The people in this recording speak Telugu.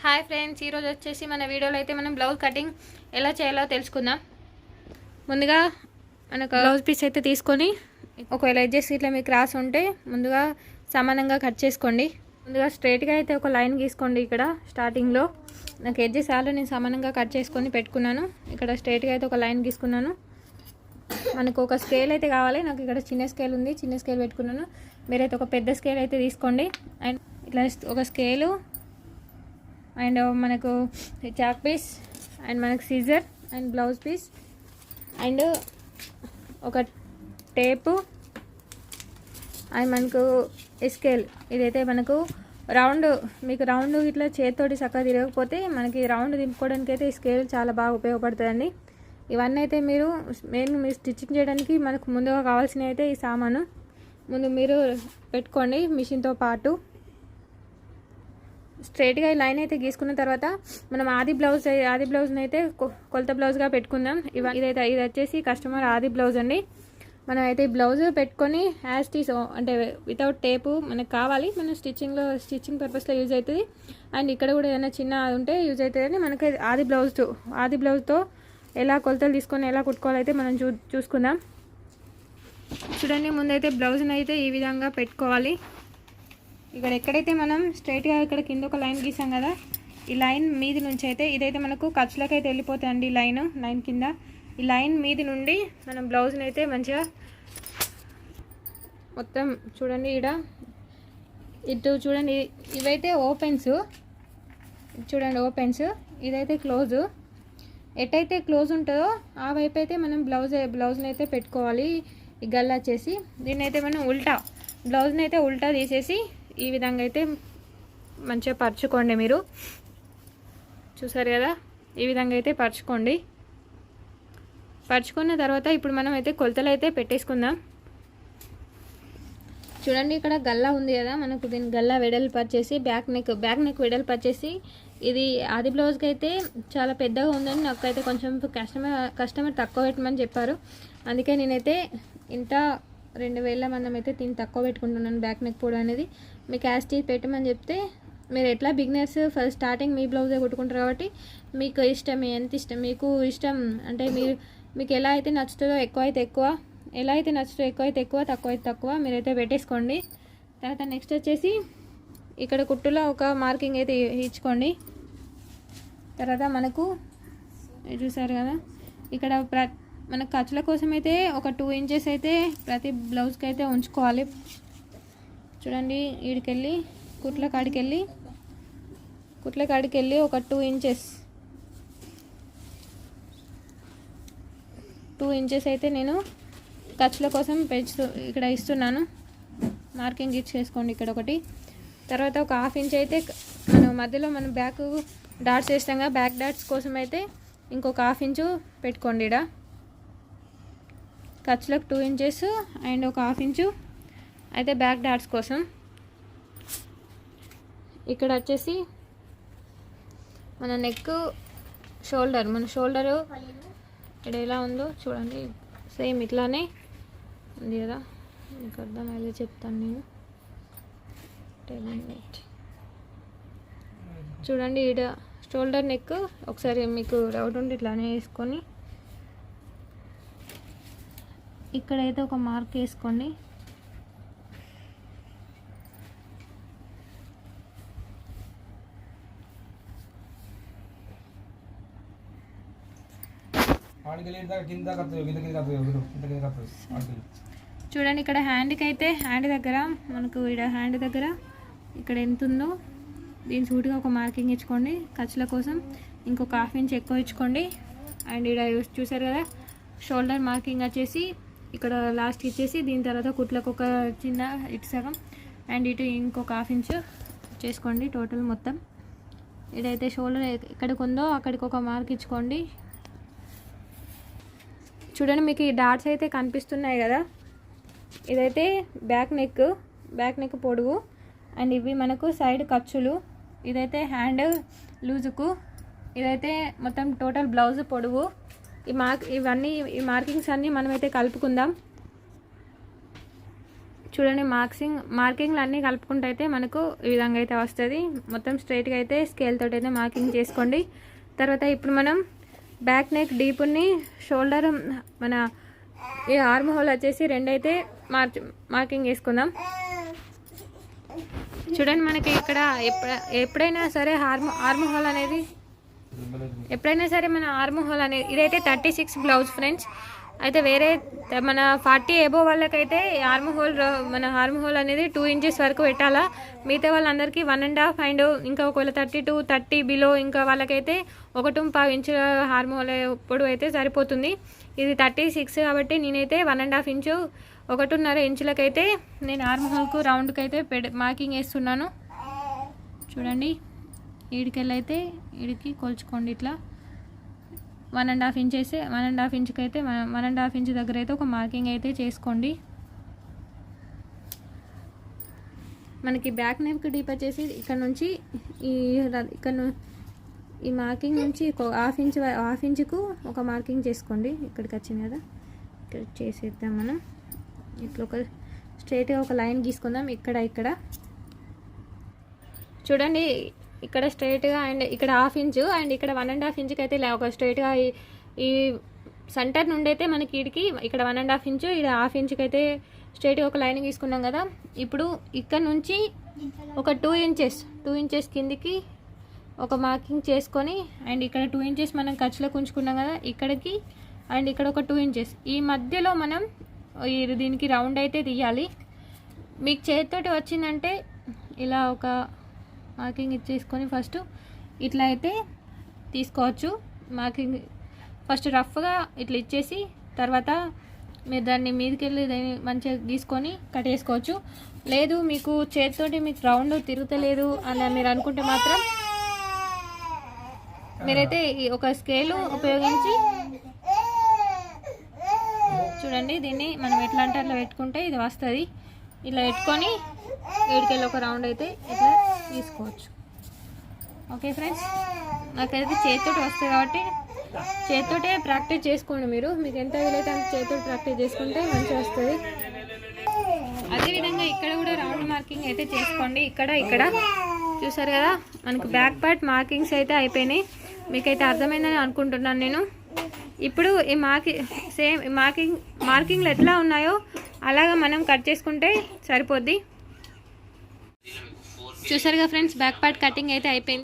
హాయ్ ఫ్రెండ్స్, ఈరోజు వచ్చేసి మన వీడియోలో అయితే మనం బ్లౌజ్ కటింగ్ ఎలా చేయాలో తెలుసుకుందాం. ముందుగా మనకు బ్లౌజ్ పీస్ అయితే తీసుకొని ఒకవేళ ఎడ్జెస్ ఇట్లా మీకు క్రాస్ ఉంటే ముందుగా సమానంగా కట్ చేసుకోండి. ముందుగా స్ట్రైట్గా అయితే ఒక లైన్ గీసుకోండి. ఇక్కడ స్టార్టింగ్లో నాకు ఎడ్జెస్ ఆల్రెడీ నేను సమానంగా కట్ చేసుకొని పెట్టుకున్నాను. ఇక్కడ స్ట్రైట్గా అయితే ఒక లైన్ గీసుకున్నాను. మనకు ఒక స్కేల్ అయితే కావాలి. నాకు ఇక్కడ చిన్న స్కేల్ ఉంది, చిన్న స్కేల్ పెట్టుకున్నాను. మీరైతే ఒక పెద్ద స్కేల్ అయితే తీసుకోండి. అండ్ ఇట్లా ఒక స్కేలు అండ్ మనకు చాక్ పీస్ అండ్ మనకు scissor and blouse piece and ఒక టేపు అండ్ మనకు స్కేల్. ఇదైతే మనకు రౌండ్, మీకు రౌండ్ ఇట్లా చేతితోటి చక్కగా తిరగకపోతే మనకి రౌండ్ దింపుకోవడానికి అయితే ఈ స్కేల్ చాలా బాగా ఉపయోగపడుతుందండి. ఇవన్నీ అయితే మీరు మీరు స్టిచ్చింగ్ చేయడానికి మనకు ముందుగా కావాల్సినవి అయితే ఈ సామాను ముందు మీరు పెట్టుకోండి మిషన్తో పాటు. స్ట్రైట్గా ఈ లైన్ అయితే గీసుకున్న తర్వాత మనం ఆది బ్లౌజ్ని అయితే కొలత బ్లౌజ్గా పెట్టుకుందాం. ఇది వచ్చేసి కస్టమర్ ఆది బ్లౌజ్ అండి. మనం అయితే ఈ బ్లౌజ్ పెట్టుకొని హ్యాస్ టీస్ అంటే వితౌట్ టేపు మనకు కావాలి. మనం స్టిచ్చింగ్ పర్పస్లో యూజ్ అవుతుంది. అండ్ ఇక్కడ కూడా ఏదైనా చిన్న ఉంటే యూజ్ అవుతుందని మనకి ఆది బ్లౌజ్తో ఎలా కొలతలు తీసుకొని ఎలా కుట్టుకోవాలైతే మనం చూసుకుందాం. చూడండి, ముందైతే బ్లౌజ్ని అయితే ఈ విధంగా పెట్టుకోవాలి. ఇక్కడ ఎక్కడైతే మనం స్ట్రైట్గా ఇక్కడ కింద ఒక లైన్ గీసాం కదా, ఈ లైన్ మీది నుంచి అయితే ఇదైతే మనకు ఖర్చులకి అయితే వెళ్ళిపోతుందండి. లైన్ కింద ఈ లైన్ మీది నుండి మనం బ్లౌజ్ని అయితే మంచిగా మొత్తం చూడండి. ఇటు చూడండి, ఇవైతే ఓపెన్స్ చూడండి, ఓపెన్స్. ఇదైతే క్లోజు. ఎటైతే క్లోజ్ ఉంటుందో ఆ వైపు అయితే మనం బ్లౌజ్ని అయితే పెట్టుకోవాలి. ఈ గల్లా వచ్చేసి దీన్ని అయితే మనం బ్లౌజ్ని అయితే ఉల్టా తీసేసి ఈ విధంగా అయితే మంచిగా పరుచుకోండి. మీరు చూసారు కదా, ఈ విధంగా అయితే పరుచుకోండి. పరుచుకున్న తర్వాత ఇప్పుడు మనం అయితే కొలతలు అయితే పెట్టేసుకుందాం. చూడండి, ఇక్కడ గల్లా ఉంది కదా, మనకు దీని గల్లా వెడల్పు వచ్చేసి బ్యాక్ నెక్ వెడల్పు వచ్చేసి ఇది ఆది బ్లౌజ్కి అయితే చాలా పెద్దగా ఉందని నాకైతే కొంచెం కస్టమర్ తక్కువ పెట్టమని చెప్పారు. అందుకే నేనైతే ఇంత 2000 మందం అయితే దీన్ని తక్కువ పెట్టుకుంటున్నాను. బ్యాక్ నెక్ పొడవు అనేది మీకు యాస్టీ పెట్టమని చెప్తే మీరు ఎట్లా బిగినర్స్ ఫస్ట్ స్టార్టింగ్ మీ బ్లౌజే కుట్టుకుంటారు కాబట్టి మీకు ఇష్టం, ఎంత ఇష్టం మీకు ఇష్టం అంటే మీకు ఎలా అయితే నచ్చుతుందో ఎక్కువ అయితే ఎక్కువ, ఎలా అయితే నచ్చుతుందో ఎక్కువ అయితే ఎక్కువ, తక్కువ అయితే తక్కువ మీరైతే పెట్టేసుకోండి. తర్వాత నెక్స్ట్ వచ్చేసి ఇక్కడ కుట్టులో ఒక మార్కింగ్ అయితే ఇచ్చుకోండి. తర్వాత మనకు చూసారు కదా, ఇక్కడ మన ఖర్చుల కోసం అయితే ఒక 2 ఇంచెస్ అయితే ప్రతి బ్లౌజ్కి అయితే ఉంచుకోవాలి. చూడండి, వీడికెళ్ళి కుట్ల కాడికి వెళ్ళి ఒక 2 ఇంచెస్ అయితే నేను ఖర్చుల కోసం ఇక్కడ ఇస్తున్నాను. మార్కింగ్ ఇచ్చేసుకోండి ఇక్కడ ఒకటి. తర్వాత ఒక 1/2 ఇంచ్ అయితే మనం మధ్యలో మనం బ్యాక్ డాట్స్ వేస్తాం కదా, బ్యాక్ డాట్స్ కోసం అయితే ఇంకొక 1/2 ఇంచు పెట్టుకోండి. ఇక్కడ ఖర్చులకు 2 ఇంచెస్ అండ్ ఒక 1/2 ఇంచు అయితే బ్యాక్ డాట్స్ కోసం. ఇక్కడ వచ్చేసి మన నెక్ మన షోల్డరు ఇక్కడ ఎలా ఉందో చూడండి, సేమ్ ఇట్లానే ఉంది కదా, మీకు అర్థమయ్యేలా చెప్తాను నేను. చూడండి, ఇక్కడ షోల్డర్ నెక్ ఒకసారి మీకు డౌట్ ఉంటే ఇట్లానే వేసుకొని ఇక్కడైతే ఒక మార్క్ వేసుకోండి. చూడండి, ఇక్కడ హ్యాండ్ దగ్గర మనకు హ్యాండ్ దగ్గర ఇక్కడ ఎంత ఉందో దీని సూటిగా ఒక మార్కింగ్ ఇచ్చుకోండి. ఖర్చుల కోసం ఇంకొక 1/2 ఇంచ్ ఎక్కువ ఇచ్చుకోండి. అండ్ ఇక్కడ చూసారు కదా, షోల్డర్ మార్కింగ్ వచ్చేసి ఇక్కడ లాస్ట్ ఇచ్చేసి దీని తర్వాత కుట్లకు ఒక చిన్న ఇటు సగం అండ్ ఇటు ఇంకొక 1/2 ఇంచ్ చేసుకోండి. టోటల్ మొత్తం ఇదైతే షోల్డర్ ఎక్కడికి ఉందో అక్కడికి ఒక మార్క్ ఇచ్చుకోండి. చూడండి, మీకు ఈ డాట్స్ అయితే కనిపిస్తున్నాయి కదా, ఇదైతే బ్యాక్ నెక్ పొడుగు అండ్ ఇవి మనకు సైడ్ ఖర్చులు. ఇదైతే హ్యాండ్ లూజుకు, ఇదైతే మొత్తం టోటల్ బ్లౌజ్ పొడుగు. ఈ మార్కింగ్స్ అన్నీ మనమైతే కలుపుకుందాం. చూడండి మార్కింగ్లు అన్నీ కలుపుకుంటూ అయితే మనకు ఈ విధంగా అయితే వస్తుంది. మొత్తం స్ట్రైట్గా అయితే స్కేల్ తోటి అయితే మార్కింగ్ చేసుకోండి. తర్వాత ఇప్పుడు మనం బ్యాక్ నెక్ డీప్ని షోల్డర్ మన ఈ ఆర్మ్ హోల్ వచ్చేసి రెండైతే మార్కింగ్ వేసుకుందాం. చూడండి మనకి ఇక్కడ ఎప్పుడైనా సరే ఆర్మ్ హోల్ అనేది మన ఆర్మ్ హోల్ అనేది ఇదైతే 36 బ్లౌజ్ ఫ్రెండ్స్. అయితే వేరే మన 40 ఎబో వాళ్ళకైతే మన ఆర్మ్ హోల్ అనేది 2 ఇంచెస్ వరకు పెట్టాలా. మిగతా వాళ్ళందరికీ 1.5 అండ్ ఇంకా ఒకవేళ 30 బిలో ఇంకా వాళ్ళకైతే 1.5 ఇంచుల ఆర్మ్ హోల్ ఇప్పుడు అయితే సరిపోతుంది. ఇది 36 కాబట్టి నేనైతే 1.5 ఇంచు 1.5 ఇంచులకైతే నేను ఆర్మ్ హోల్కు రౌండ్కి అయితే మార్కింగ్ వేస్తున్నాను. చూడండి ఈడికెళ్ళైతే ఈడికి కొలుచుకోండి. ఇట్లా 1.5 ఇంచ్ వేస్తే 1.5 ఇంచుకి అయితే 1.5 ఇంచ్ దగ్గర అయితే ఒక మార్కింగ్ అయితే చేసుకోండి. మనకి బ్యాక్ నెక్ డీప్ వచ్చేసి ఇక్కడ నుంచి ఈ మార్కింగ్ నుంచి హాఫ్ ఇంచుకు ఒక మార్కింగ్ చేసుకోండి. ఇక్కడికి వచ్చింది కదా, ఇక్కడ చేసేద్దాం మనం. ఇట్లా ఒక స్ట్రైట్గా ఒక లైన్ గీసుకుందాం. ఇక్కడ చూడండి ఇక్కడ స్ట్రైట్గా అండ్ ఇక్కడ హాఫ్ ఇంచు అండ్ ఇక్కడ 1.5 ఇంచుకి అయితే ఒక స్ట్రైట్గా ఈ సెంటర్ నుండి అయితే మనకి ఇడికి ఇక్కడ 1.5 ఇంచు ఇక్కడ హాఫ్ ఇంచుకి అయితే స్ట్రైట్గా ఒక లైన్ గీసుకున్నాం కదా. ఇప్పుడు ఇక్కడ నుంచి ఒక 2 ఇంచెస్ కిందికి ఒక మార్కింగ్ చేసుకొని అండ్ ఇక్కడ 2 ఇంచెస్ మనం ఖర్చులో ఉంచుకున్నాం కదా, ఇక్కడికి అండ్ ఇక్కడ ఒక 2 ఇంచెస్ ఈ మధ్యలో మనం దీనికి రౌండ్ అయితే తీయాలి. మీకు చేతితోటి వచ్చిందంటే ఇలా ఒక మార్కింగ్ ఇచ్చేసుకొని ఫస్ట్ ఇట్లా అయితే తీసుకోవచ్చు. మార్కింగ్ ఫస్ట్ రఫ్గా ఇట్లా ఇచ్చేసి తర్వాత మీరు దాన్ని మీదకి వెళ్ళి దాన్ని మంచిగా గీసుకొని కట్ చేసుకోవచ్చు. లేదు మీకు చేతితోటి మీకు రౌండ్ తిరుగుతలేదు అని మీరు అనుకుంటే మాత్రం మీరైతే ఒక స్కేలు ఉపయోగించి చూడండి దీన్ని మనం ఎట్లా అంటే అట్లా పెట్టుకుంటే ఇది వస్తుంది. ఇట్లా పెట్టుకొని వీడికెళ్ళి ఒక రౌండ్ అయితే ఇట్లా తీసుకోవచ్చు. ఓకే ఫ్రెండ్స్, నాకైతే చేతితోటి వస్తుంది కాబట్టి చేతితోటే ప్రాక్టీస్ చేసుకోండి. మీకు ఎంత వీలైతే అంత చేతితోటి ప్రాక్టీస్ చేసుకుంటే మంచిగా వస్తుంది. అదేవిధంగా ఇక్కడ కూడా రౌండ్ మార్కింగ్ అయితే చేసుకోండి. ఇక్కడ చూసారు కదా మనకు బ్యాక్ పార్ట్ మార్కింగ్స్ అయితే అయిపోయినాయి. మీకైతే అర్థమైందని అనుకుంటున్నాను నేను. ఇప్పుడు ఈ మార్కింగ్లు ఎట్లా ఉన్నాయో అలాగా మనం కట్ చేసుకుంటే సరిపోద్ది. చూసారుగా ఫ్రెండ్స్, బ్యాక్ పార్ట్ కటింగ్ అయితే అయిపోయింది.